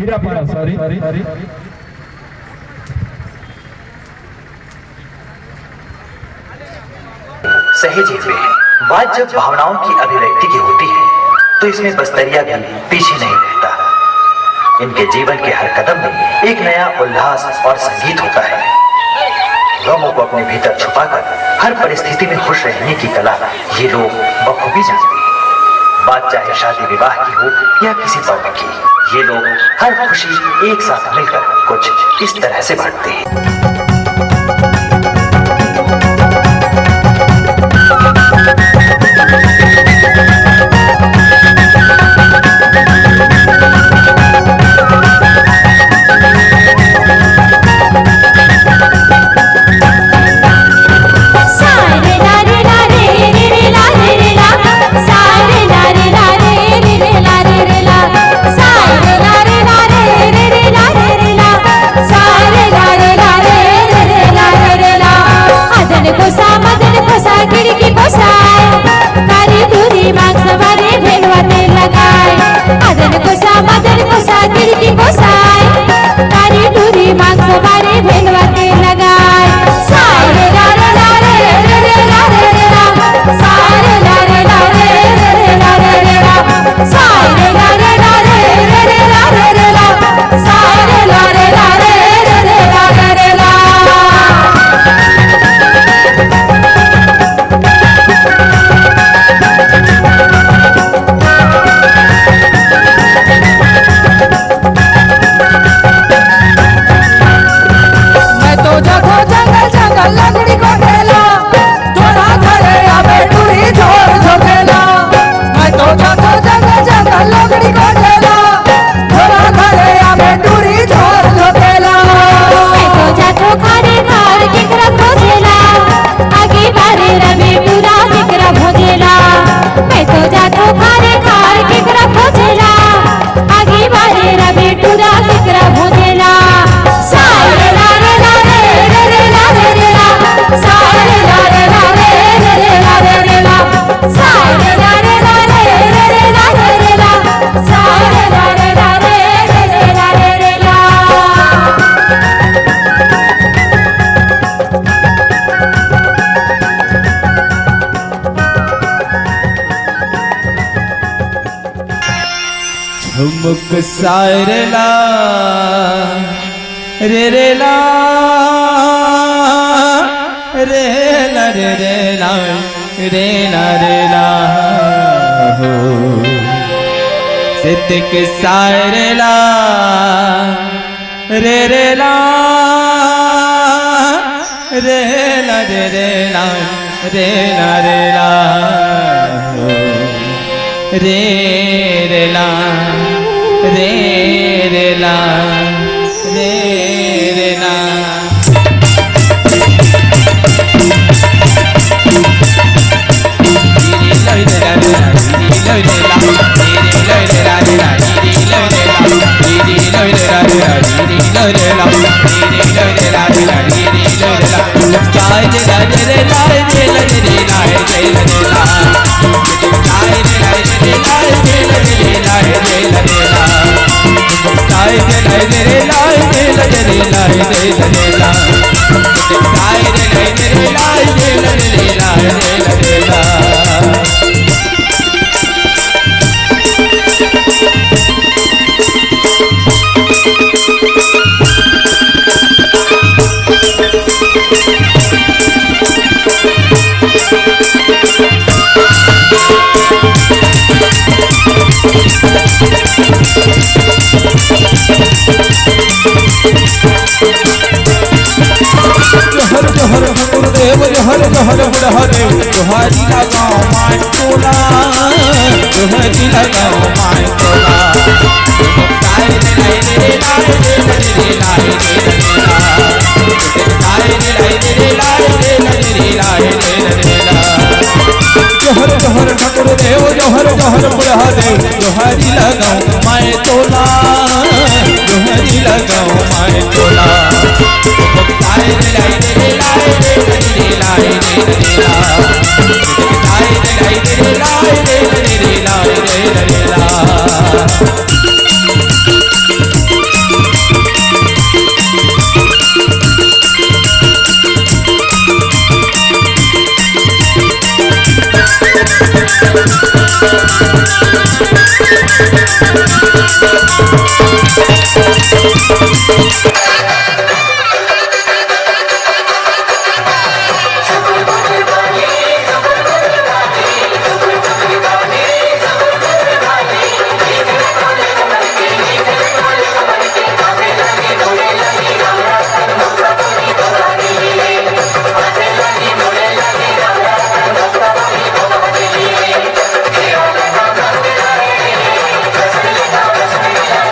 हीरापाड़ा sorry सही जीत में बात जब भावनाओं की अभिव्यक्ति की होती है तो इसमें बस्तरिया भी पीछे नहीं रहता। इनके जीवन के हर कदम में एक नया उल्लास और संगीत होता है। गमों को अपने भीतर छुपाकर हर परिस्थिति में खुश रहने की कला ये लोग बखूबी जानते हैं। बात चाहे शादी विवाह की हो या किसी पर्व की, ये लोग हर खुशी एक साथ मिलकर कुछ इस तरह से बांटते हैं। झुमुक सायरला रे रे ला रे ला रे रे ला रे ला रे ला हो सितक सायरला रे रे ला रे ला रे रे ला रे ला रे ला हो रे रे ला रे रे ला रे रे ला जोहर गुरुदेव जोहर जोहर गुरुदेव जोहारी लगाओ माय तोला जोहारी लगाओ माय तोला साई रे रे लाई रे लाई जोहर जोहर गुरुदेव जोहर जोहर गुरुदेव जोहारी लगाओ माय तोला जोहारी लगाओ माय तोला साई रे लाई रे लाई रे लाई रे लाई